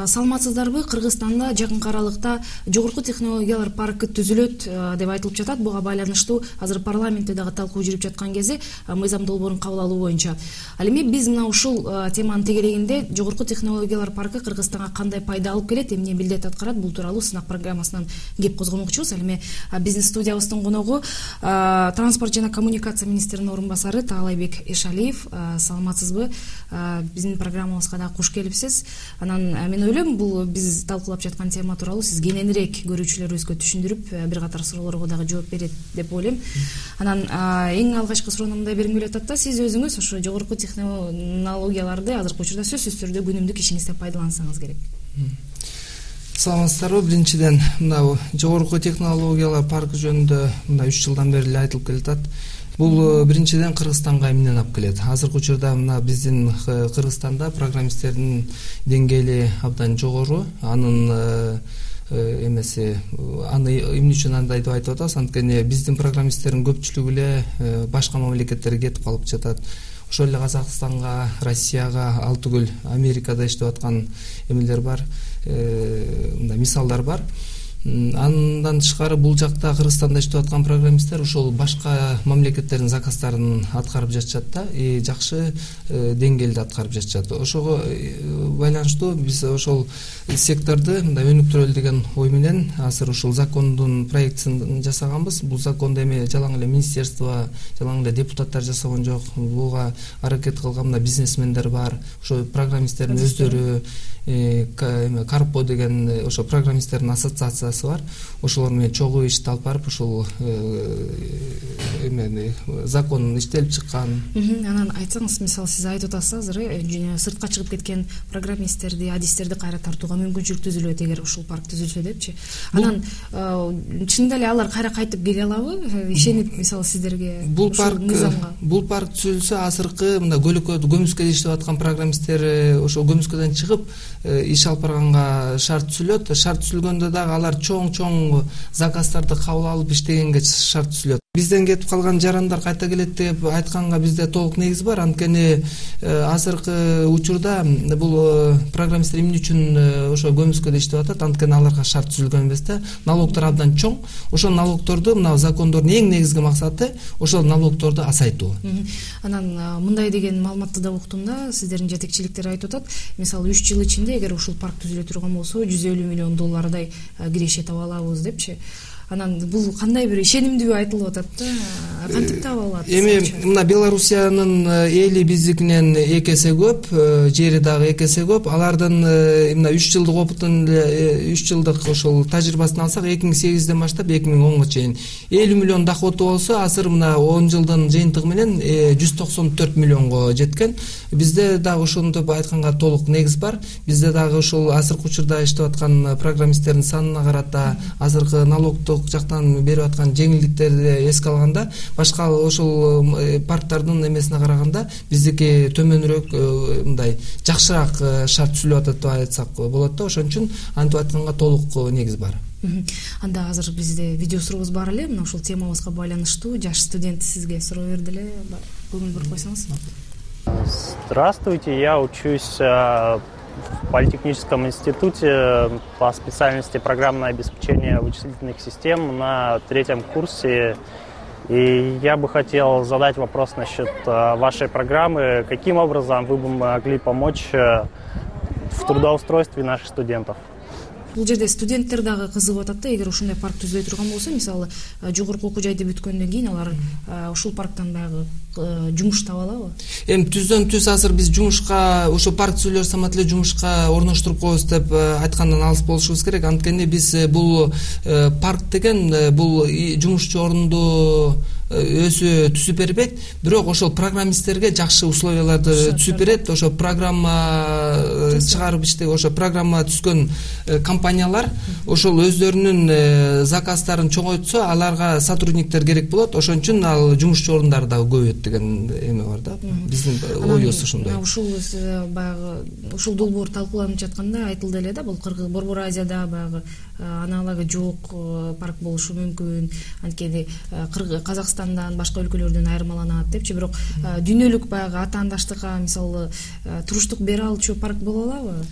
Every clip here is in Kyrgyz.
Саламатсыздарбы? Кыргызстанда жакынкы аралыкта жогорку технологиялар паркы түзүлөт деп айтылып жатат. Буга байланыштуу азыр парламентте дагы талкуу жүрүп жаткан кезде мыйзам долбоорун кабыл алуу боюнча. Ал эми биз мына ушул теманын тегерегинде жогорку технологиялар паркы Кыргызстанга кандай пайда алып келет, эмне милдет аткарат, бул тууралуу сынак программасынан кеп козгомокчубуз. Ал эми биздин студиябыздын коногу транспорт жана коммуникация министринин орун басары Таалайбек Эшалиев. Саламатсызбы? Биздин программабызга да куш келипсиз. Анан мен ойлойм, бул биз талкуулап жаткан тема тууралуу сиз кененирээк көрүүчүлөрүбүзгө түшүндүрүп, бир катар суроолорго дагы жооп берет деп ойлойм. Анан эң алгачкы суроону мындай бергим келип атат да, сиз өзүңүз ошо жогорку технологияларды азыркы учурда сөзсүз түрдө күнүмдүк ишиңизде пайдалансаңыз керек. Саламатсыздарбы? Биринчиден, мына жогорку технологиялар паркы жөнүндө мына 3 жылдан бери эле айтылып келатат. Бул биринчиден Кыргызстанга эмнени алып келет? Азыркы учурда мына биздин Кыргызстанда программисттердин деңгээли абдан жогору. Анын эмеси, аны эмне үчүн андай деп айтып атабыз? Анткени биздин программисттердин көпчүлүгү эле башка мамлекеттерге кетип калып жатат. Ошол эле Казакстанга, Россияга, ал түгүл Америкада иштеп аткан эмелер бар, мындай мисалдар бар. Андан тышкары бул жакта Кыргызстанда иштеп аткан программисттер ошол башка мамлекеттердин заказдарын аткарып жатышат да, жакшы деңгээлде аткарып жатышат. Ошого байланыштуу биз ошол секторду мындай өнүктүрөлү деген ой менен азыр ушул закондун проектин жасаганбыз. Бул законду эми жалаң эле министерство, жалаң эле депутаттар жасаган жок. Буга аракет кылган мына бизнесмендер бар. Ошо программисттердин өздөрү, Карпо деген ошо программисттердин ассоциациясы бар. Ошолор менен чогуу ишти алып барып ушул эмени закон иштелип чыккан. Анан айтсаңыз, мисалы сиз айтып атасыз азыр, сыртка чыгып кеткен программисттерди, адистерди кайра тартууга мүмкүнчүлүк түзүлөт эгер ушул парк түзүлсө депчи. Анан чынында эле алар кайра кайтып келе алабы? Ишенип мисалы сиздерге ушул мыйзамга. Бул парк түзүлсө азыркы мына көмүскөдө иштеп аткан программисттер ошо көмүскөдөн чыгып иш алып барганга шарт түзүлөт. Шарт түзүлгөндө дагы алар чоң заказдарды кабыл алып иштегенге шарт түзүлөт. Бизден кетип калган жарандар кайта келет деп айтканга бизде толук негиз бар. Анткени азыркы учурда бул программисттер эмне үчүн ошо көмүскөдө иштеп атат? Анткени аларга шарт түзүлгөн эмес да. Налогдор абдан чоң. Ошол налогдорду, мына закондордун эң негизги максаты ошол налогдорду азайтуу. Анан мындай деген маалыматты да уктум да, сиздердин жетекчиликтери айтып атат. Мисалы 3 жыл ичинде эгер ушул парк түзүлө турган болсо, 150 миллион доллардай киреше таба алабыз депчи. Анан бул кандай бир ишенимдүү айтылып атат да, кантип таба алат? Эми мына Белоруссиянын эли биздикинен 2 эсе көп, жери дагы 2 эсе көп. Алардын мына 3 жылдык опытын, 3 жылдык ошол тажрыйбасын алсак, 2008ден баштап 2010га чейин 50 миллион доходу болсо, азыр мына 10 жылдын жыйынтыгы менен 194 миллионго жеткен. Бизде дагы ошондоп айтканга толук негиз бар. Бизде дагы ошол азыркы учурда иштеп аткан программисттердин санына карата, азыркы налогдук жактан берип аткан жеңилдиктерди эске алганда, башка ошол парктардын эмесине караганда биздики төмөнүрөөк, мындай жакшыраак шарт түзүлүп атат деп айтсак болот да. Ошон үчүн антип айтканга толук негиз бар. Анда азыр бизде видео сурообуз бар эле, мына ушул темабызга байланыштуу. Жаш студент сизге суроо берди эле, көңүл буруп койсоңуз. Здравствуйте, я учусь в Политехническом институте по специальности программное обеспечение вычислительных систем на 3-м курсе. И я бы хотел задать вопрос насчет вашей программы. Каким образом вы бы могли помочь в трудоустройстве наших студентов? Бул жерде студенттер дагы кызыгып атат да, эгер ушундай парк түзүлө турган болсо, мисалы жогорку окуу жайды бүткөндөн кийин алар ушул парктан баягы жумуш таба алабы? Эми түздөн түз азыр биз жумушка, ошо парк түзүлөр самат эле жумушка орноштуруп коебуз деп айткандан алыс болушубуз керек. Анткени биз бул парк деген бул жумушчу орунду өзү түзүп бербейт, бирок ошол программисттерге жакшы условияларды түзүп берет. Ошо программа чыгарып иштеген, ошо программа түзгөн компаниялар ошол өздөрүнүн заказдарын чоңойтсо, аларга сотрудниктер керек болот. Ошон үчүн ал жумушчу орундар дагы көбөйөт деген эме бар да. Биздин оюбуз ошондой. Ушул баягы ушул долбоор талкууланып жатканда айтылды эле да, бул Борбор Азияда баягы аналогы жок парк болушу мүмкүн. Анткени Казакстандан, башка өлкөлөрдөн айырмаланат депчи, бирок дүйнөлүк баягы атаандаштыкка, мисалы, туруштук бере алчу парк боло алабы?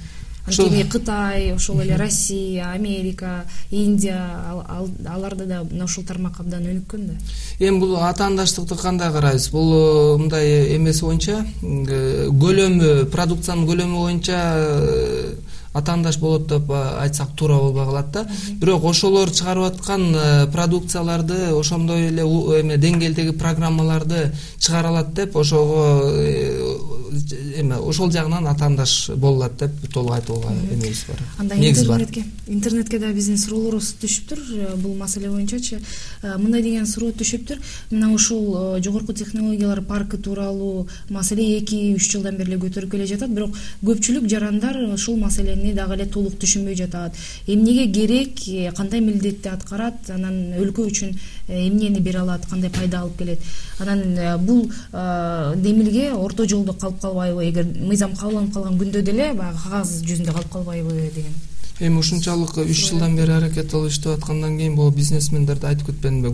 Анткени Кытай, ошол эле Россия, Америка, Индия аларды да мына ушул тармак абдан өнүккөн да. Эми бул атаандаштыкты кандай карайбыз? Бул мындай эмеси боюнча, көлөмү, продукциянын көлөмү боюнча атаандаш болот деп айтсак туура болбой калат да. Бирок ошолор чыгарып аткан продукцияларды, ошондой эле эме деңгээлдеги программаларды чыгара алат деп, ошого ошол жагынан атаандаш боло алат деп толук айтууга эмебиз бар. Анда интернетке да биздин суроолорубуз түшүптүр бул маселе боюнчачы. Мындай деген суроо түшүптүр. Мына ушул жогорку технологиялар паркы тууралуу маселе 2-3 жылдан бери эле көтөрүлүп келе жатат, бирок көпчүлүк жарандар ушул маселени дагы эле толук түшүнбөй жатат. Эмнеге керек, кандай милдетти аткарат, анан өлкө үчүн эмнени бере алат, кандай пайда алып келет. Анан бул демилге орто жолдо калып калбайбы, эгер мыйзам кабылданып калган күндө деле баягы кагаз жүзүндө калып калбайбы деген. Эми ушунчалык 3 жылдан бери аракет кылып иштеп аткандан кийин бул бизнесмендерди айтып кетпедимби?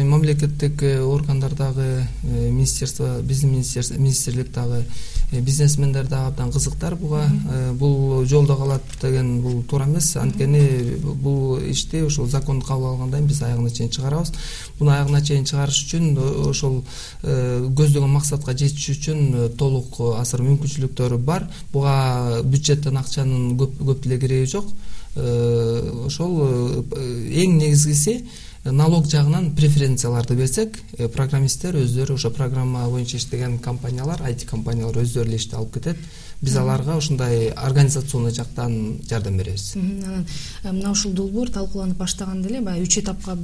Мамлекеттик органдардагы министерство, биздин министрлик дагы бизнесмендер дагы абдан кызыктар буга. Бул жолдо калат деген бул туура эмес. Анткени бул ишти ошол закон кабыл алгандан кийин биз аягына чейин чыгарабыз. Буну аягына чейин чыгарыш үчүн ошол көздөгөн максатка жетиш үчүн толук азыр мүмкүнчүлүктөрү бар. Буга бюджеттен акчанын көп деле кереги жок. Ошол эң негизгиси налог жагынан преференцияларды берсек, программисттер өздөрү ошо программа боюнча иштеген компаниялар, IT компаниялар өздөрү эле ишти алып кетет. Биз аларга ушундай организационный жактан жардам беребиз. Мына ушул долбоор талкууланып баштаганда эле баягы 3 этапка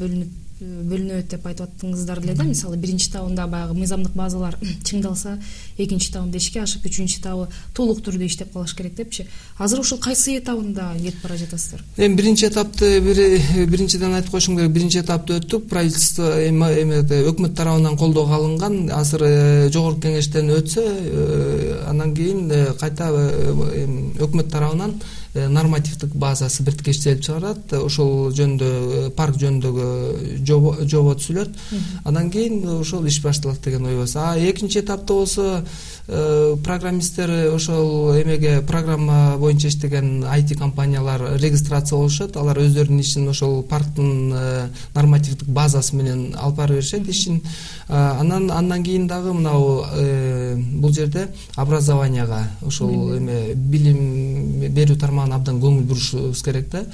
бөлүнөт деп айтып аттыңыздар эле да. Мисалы, биринчи этабында баягы мыйзамдык базалар чыңдалса, экинчи этабында ишке ашып, үчүнчү этабы толук түрдө иштеп калыш керек депчи. Азыр ушул кайсы этабында кетип бара жатасыздар? Эми биринчи этапты биринчиден айтып коюшум керек. Биринчи этапты өттүк. Правительство өкмөт тарабынан колдоого алынган. Азыр жогорку кеңештен өтсө, андан кийин кайта өкмөт тарабынан нормативдик базасы биртиктелип чыгарат. Ошол жөнүндө парк жөнүндөгү жобо түзүлөт. Андан кийин ошол иш башталат деген ойбуз. Экинчи этапта болсо программисттер ошол эмеге программа боюнча иштеген IT компаниялар регистрация болушат. Алар өздөрүнүн ишин ошол парктын нормативдик базасы менен алып бара беришет ишин. Андан кийин дагы мынау бул жерде образованияга, ошол эме билим берүү тармагына абдан көңүл бурушубуз керек да.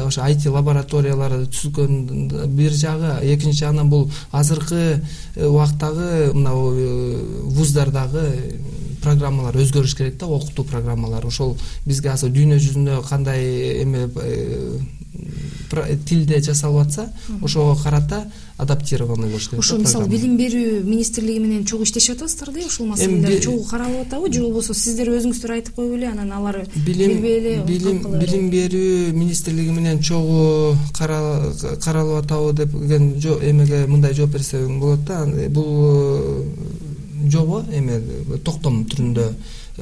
Ошо IT лабораториялары түзүлгөн бир жагы, экинчи жагынан бул азыркы убактагы мынау вуздардагы программалар өзгөрүш керек да, окутуу программалары. Ошол бизге азыр дүйнө жүзүндө кандай эме тилде жасалып атса, ошого карата адаптированный болуш керек. Ошо мисалы билим берүү министрлиги менен чогуу иштешип атасыздар да, ушул маселелер чогуу каралып атабы, же болбосо сиздер өзүңүздөр айтып коюп эле, анан алар билбей эле билим берүү министрлиги менен чогуу каралып атабы деген эмеге мындай жооп берсең болот да. Бул жобо токтом түрүндө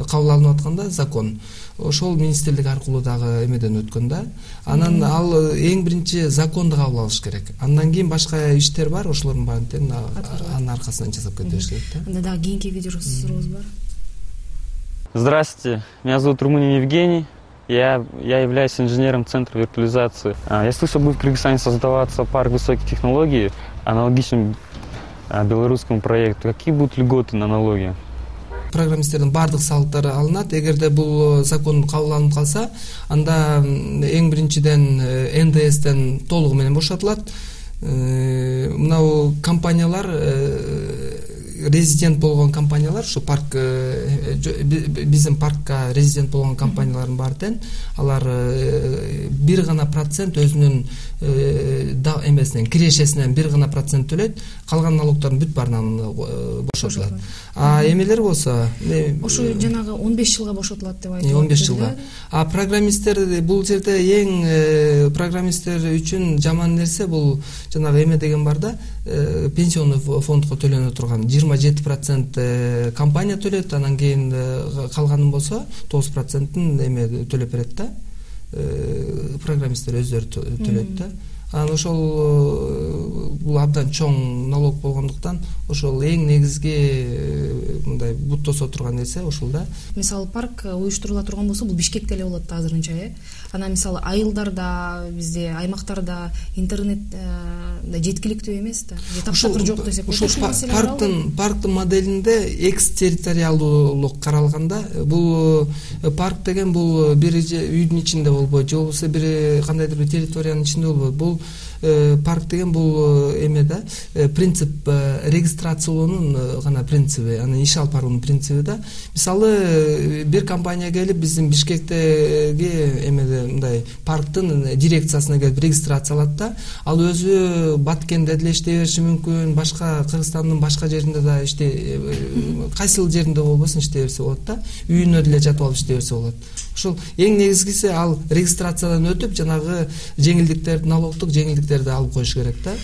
кабыл алынып атканда закон ошол министрлик аркылуу дагы эмеден өткөн да. Анан ал эң биринчи законду кабыл алыш керек. Андан кийин башка иштер бар, ошолордун баарын анын аркасынан жасап кетиш керек да. Анда дагы кийинки видео сурообуз бар. Здравствуйте, меня зовут Румынин Евгений. Я являюсь инженером Центра виртуализации. Я слышал, будет в Кыргызстане создаваться парк высоких технологий, аналогичным белорусскому проекту. Какие будут льготы на налоги? Программисттердин баардык салыктары алынат. Эгерде бул закон кабыл алынып калса, анда эң биринчиден НДСтен толугу менен бошотулат. Мынау компаниялар, резидент болгон компаниялар, ушу парк, биздин паркка резидент болгон компаниялардын баардын алар бир гана процент өзүнүн эмесинен, кирешесинен бир гана процент төлөйт, калган налогдордун бүт баарынан бошотулат. Эмелер болсо ошо жанагы 15 жылга бошотулат деп айтып. 15 жылга. Программисттер бул жерде эң программисттер үчүн жаман нерсе бул жанагы эме деген бар да, пенсионный фондко төлөнө турган 27% компания төлөйт, анан кийин калганын болсо 9%-ын эме төлөп берет да. Программисттер өздөрү төлөйт да. Анан ошол бул абдан чоң налог болгондуктан ошол эң негизги мындай буттосо турган нерсе ушул да. Мисалы парк уюштурула турган болсо бул Бишкекте эле болот азырынча, Анан мисалы айылдарда, бизде аймактарда интернет жеткиликтүү эмес да. Таптакыр жок десек болот. Ушул парктын моделинде экстерриториалдуулук каралганда, бул парк деген бул бир үйдүн ичинде болбойт, же болбосо бир кандайдыр бир территориянын ичинде болбойт. Бул парк деген бул эме да, принцип регистрациялоонун гана принциби, анан иш алып баруунун принциби да. Мисалы бир компания келип биздин Бишкектеги эмеде мындай парктын дирекциясына келип регистрациялат да, ал өзү Баткенде деле иштей бериши мүмкүн, башка Кыргызстандын башка жеринде да кайсыл жеринде болбосун иштей берсе болот да, үйүнө деле жатып алып иштей берсе болот. Ушул эң негизгиси ал регистрациядан өтүп жанагы жеңилдиктерди, налогдук жеңилдиктерди алып коюш керек да.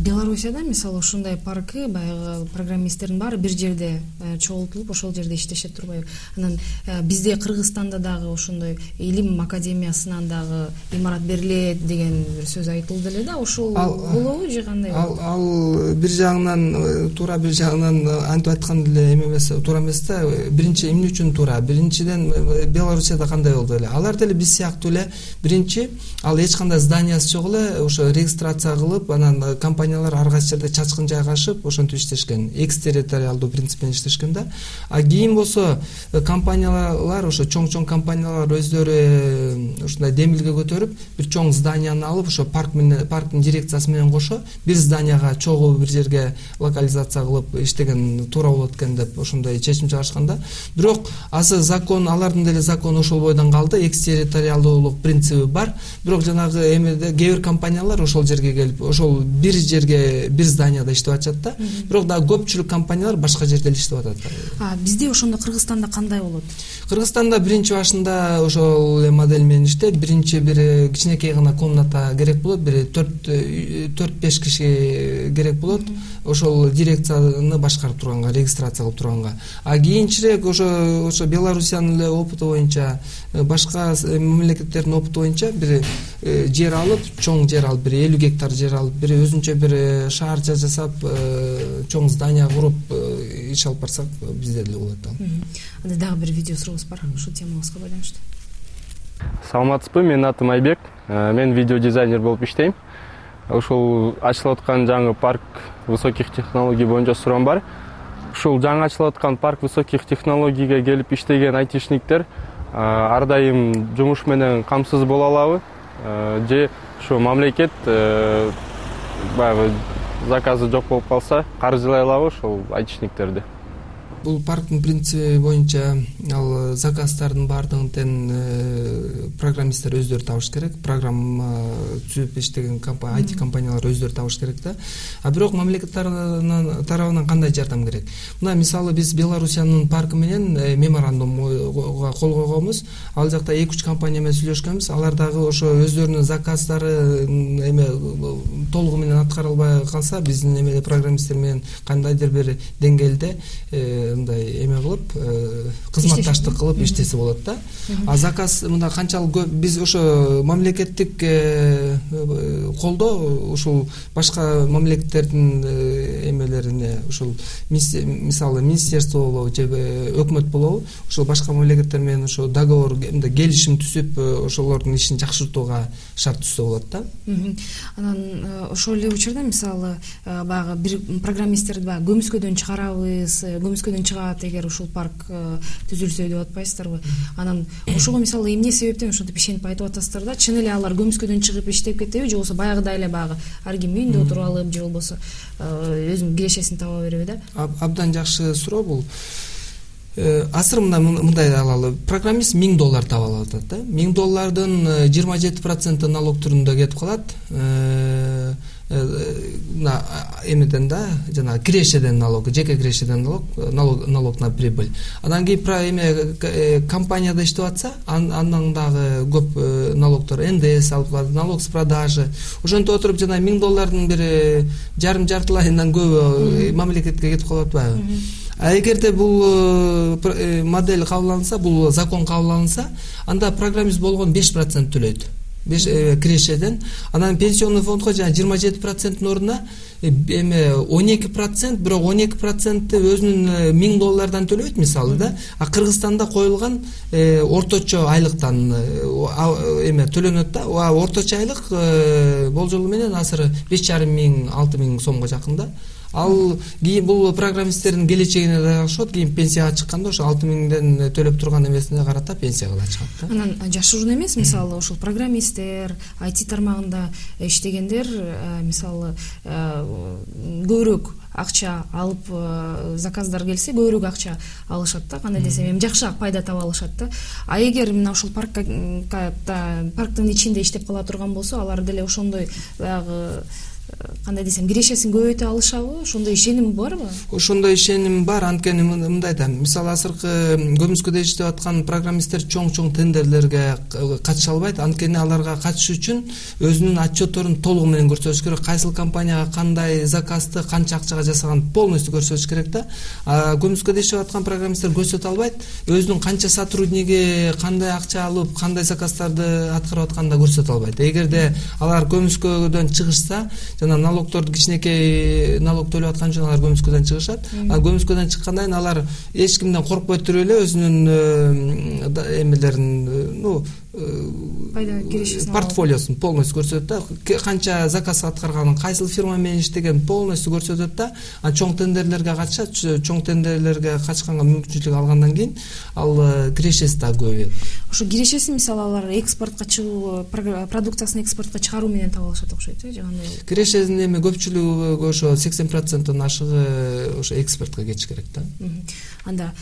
Белоруссияда мисалы ушундай паркы баягы программисттердин баары бир жерде чогултулуп ошол жерде иштешет турбайбы? Анан бизде Кыргызстанда дагы ошондой илим академиясынан дагы имарат берилет деген бир сөз айтылды эле да, ошол болобу же кандай? Ал бир жагынан туура, бир жагынан антип айтканда эле эме эмес, туура эмес да. Биринчи эмне үчүн туура? Биринчиден Белоруссияда кандай болду эле? Алар деле биз сыяктуу эле биринчи ал эч кандай зданиясы жок эле, ошо регистрация кылып, анан компаниялар ар кайсы жерде чачкын жайгашып ошентип иштешкен, экстерриториалдуу принциппен иштешкен да. Кийин болсо компаниялар, ошо чоң компаниялар өздөрү ушундай демилге көтөрүп, бир чоң зданияны алып, ошо парктын дирекциясы менен кошо бир зданияга чогуу бир жерге локализация кылып иштеген туура болот экен деп ошондой чечим чыгарышкан да. Бирок азыр закон, алардын деле закону ошол бойдон калды, экстерриториалдуулук принциби бар. Бирок жанагы эмеде кээ бир компаниялар ошол жерге келип, ошол бир жерге, бир зданияда иштеп атышат да. Бирок дагы көпчүлүк компаниялар башка жерде эле иштеп атат. Бизде ошондо Кыргызстанда кандай болот? Кыргызстанда биринчи башында ошол модель менен иштейт. Биринчи бир кичинекей гана комната керек болот, бир 4-5 киши керек болот. Ошол дирекцияны башкарып турганга, регистрация кылып турганга. Кийинчерээк ошо Белоруссиянын эле опыту боюнча, башка мамлекеттердин опыту боюнча бир жер алып, чоң жер алып, бир 50 гектар жер алып, бир өзүнчө бир шаарча жасап, чоң здания куруп иш алып барсак, бизде деле болот да. Анда дагы бир видео сурообуз бар, ушул темабызга байланыштуу. Саламатсызбы, менин атым Айбек. Мен видео дизайнер болуп иштейм. Ушул ачылып аткан жаңы парк высоких технологий боюнча суроом бар. Ушул жаңы ачылып аткан парк высоких технологийге келип иштеген айтишниктер ар дайым жумуш менен камсыз боло алабы? Же ушу мамлекет баягы заказы жок болуп калса каржылай алабы ошол айтишниктерди? Бул парктын принциби боюнча ал заказдардын баардыгын тең программисттер өздөрү табыш керек. Программа түзүп иштеген IT компаниялар өздөрү табыш керек да. Бирок мамлекет тарабынан кандай жардам керек? Мына мисалы биз Белоруссиянын паркы менен меморандумга кол койгонбуз. Ал жакта 2-3 компания менен сүйлөшкөнбүз. Алар дагы ошо өздөрүнүн заказдары эме толугу менен аткарылбай калса, биздин эмеде программисттер менен кандайдыр бир деңгээлде мындай эме кылып, кызматташтык кылып иштесе болот да. Заказ мында канчалык көп, биз ошо мамлекеттик колдоо ушул башка мамлекеттердин эмелерине, ушул мисалы министерство болобу же өкмөт болобу, ошол башка мамлекеттер менен ошо договор, келишим түзүп, ошолордун ишин жакшыртууга шарт түзсө болот да. Анан ошол эле учурда мисалы баягы бир программисттерди баягы көмүскөдөн чыгарабыз, көмүскөдөн чыгат эгер ушул парк түзүлсө деп атпайсыздарбы? Анан ошого мисалы эмне себептен ошентип ишенип айтып атасыздар да? Чын эле алар көмүскөдөн чыгып иштеп кетеби, же болбосо баягыдай эле баягы ар ким үйүндө отуруп алып, же болбосо өзүнүн кирешесин таба береби да? Абдан жакшы суроо бул. Азыр мындай алалы, программист $1000 таба алып атат да. $1000 27% налог түрүндө кетип калат. На эмеден да, жана кирешеден налог, жеке кирешеден налог на прибыль. Анан кийин компанияда иштеп атса, андан дагы көп налогтор, НДС алып калат, налог с продажи. Ошентип отуруп жана $1000 бир жартылайынан көбү мамлекетке кетип калып атпайбы? Эгерде бул модель кабыл алынса, бул закон кабыл алынса, анда программист болгон 5% төлөйт. кирешеден. Анан пенсионный фондго жана 27%-тын ордуна эме 12%, бирок 12%-ты өзүнүн $1000 төлөбөйт мисалы да. А Кыргызстанда коюлган орточо айлыктан эме төлөнөт да. Орточо айлык болжолу менен азыр 5500-6000 сомго жакын да. Ал кийин бул программисттердин келечегине жашат, кийин пенсияга чыкканда ошо 6000ден төлөп турган эмесине карата пенсияга да чыгат да. Анан жашыруун эмес, мисалы ошол программисттер, IT тармагында иштегендер мисалы көбүрөөк акча алып заказдар келсе көбүрөөк акча алышат да, кандай десем эми жакшы пайда таба алышат да. А эгер мына ушул парктын ичинде иштеп кала турган болсо, алар деле ошондой баягы кандай десем кирешесин көбөйтө алышабы? Ошондой ишеним барбы? Ошондой ишеним бар. Анткени мындай да, мисалы азыркы көмүскөдө иштеп аткан программисттер чоң тендерлерге катыша албайт. Анткени аларга катышуу үчүн өзүнүн отчетторун толугу менен көрсөтүш керек. Кайсыл компанияга кандай заказды, канча акчага жасаган полностью көрсөтүш керек да. Көмүскөдө иштеп аткан программисттер көрсөтө албайт. Өзүнүн канча сотрудниги кандай акча алып, кандай заказдарды аткарып атканын да көрсөтө албайт. Эгерде алар көмүскөдөн чыгышса, жана налогторду кичинекей налог төлөп аткан үчүн алар көмүскөдөн чыгышат. А көмүскөдөн чыккандан кийин алар эч кимден коркпой туруп эле өзүнүн эмелерин, портфолиосун полностью көрсөтөт да. Канча заказ аткарганын, кайсыл фирма менен иштеген полностью көрсөтөт да. Чоң тендерлерге катышат, чоң тендерлерге катышканга мүмкүнчүлүк алгандан кийин ал кирешеси да көбөйөт. Ошо кирешеси мисалы алар экспортко чыгуу, продукциясын экспортко чыгаруу менен таба алышат окшойт, жагандай. Кирешесинин эми көпчүлүгү ошо 80%-тын ашыгы ошо экспортко кетиш керек да. Анда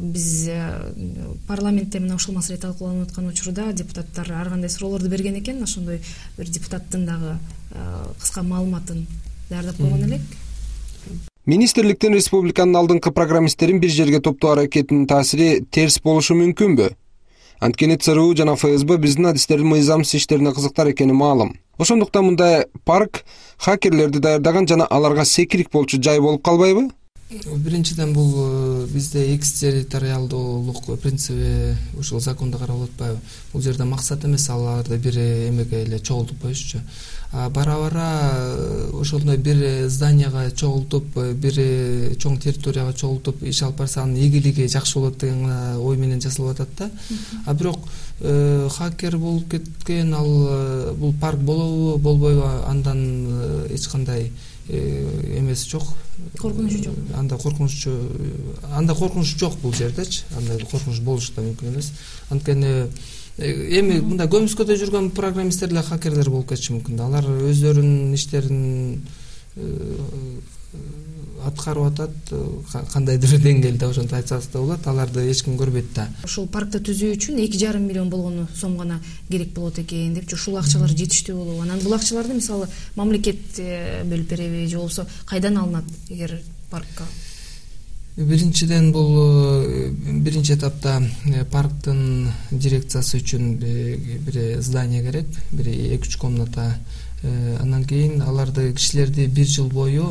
биз парламентте мына ушул маселе талкууланып аткан учурда депутаттар ар кандай суроолорду берген экен. Ошондой бир депутаттын дагы кыска маалыматын даярдап койгон элек. Министрликтин республиканын алдыңкы программисттерин бир жерге топтоо аракетинин таасири терс болушу мүмкүнбү? Анткени ЦРУ жана ФСБ биздин адистердин мыйзамсыз иштерине кызыктар экени маалым. Ошондуктан мындай парк хакерлерди даярдаган жана аларга секирик болчу жай болуп калбайбы? Биринчиден бул бизде экстерриториалдуулук принциби ушул закондо каралып атпайбы? Бул жерде максат эмес аларды бир эмеге эле чогултуп коюшчу. Бара-бара ошондой бир зданияга чогултуп, бир чоң территорияга чогултуп иш алып барса анын ийгилиги жакшы болот деген ой менен жасалып атат да. А бирок хакер болуп кеткен, ал бул парк болобу, болбойбу, андан эч кандай эмеси жок. Коркунучу жок. Анда коркунуч жок бул жердечи. Андай коркунуч болушу да мүмкүн эмес. Анткени эми мындай көмүскөдө жүргөн программисттер эле хакерлер болуп кетиши мүмкүн да. Алар өздөрүнүн иштерин аткарып атат, кандайдыр деңгээлде ошентип айтсак да болот. Аларды эч ким көрбөйт да. Ушул паркты түзүү үчүн 2,5 миллион болгону сом гана керек болот экен депчи. Ушул акчалар жетиштүү болобу? Анан бул акчаларды мисалы мамлекет бөлүп береби же болбосо кайдан алынат эгер паркка? Биринчиден бул биринчи этапта парктын дирекциясы үчүн бир здание керек, бир 2-3 комната. Андан кийин аларды кишилерди 1 жыл бою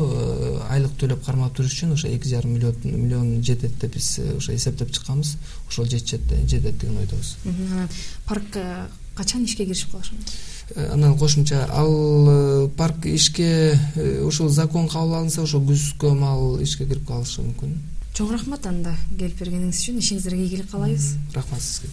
айлык төлөп кармап туруш үчүн ошо 2,5 миллион жетет деп биз ошо эсептеп чыкканбыз. Ошол жетет деген ойдобуз. Парк качан ишке киришип калышы мүмкүн? Анан кошумча ал парк ишке ушул закон кабыл алынса ошо күзгө мал ишке кирип калышы мүмкүн. Чоң рахмат анда келип бергениңиз үчүн. Ишиңиздерге ийгилик каалайбыз. Рахмат сизге.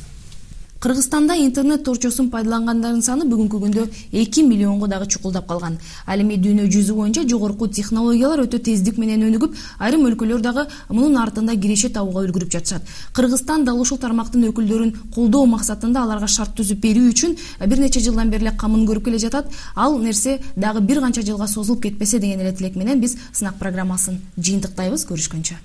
Кыргызстанда интернет торчосун пайдалангандардын саны бүгүнкү күндө 2 миллионго дагы чукулдап калган. Ал эми дүйнө жүзү боюнча жогорку технологиялар өтө тездик менен өнүгүп, айрым өлкөлөр дагы мунун артында киреше табууга үлгүрүп жатышат. Кыргызстан дал ушул тармактын өкүлдөрүн колдоо максатында аларга шарт түзүп берүү үчүн бир нече жылдан бери камын көрүп келе жатат. Ал нерсе дагы бир канча жылга созулуп кетпесе деген эле тилек менен биз сынак программасын жыйынтыктайбыз. Көрүшкөнчө.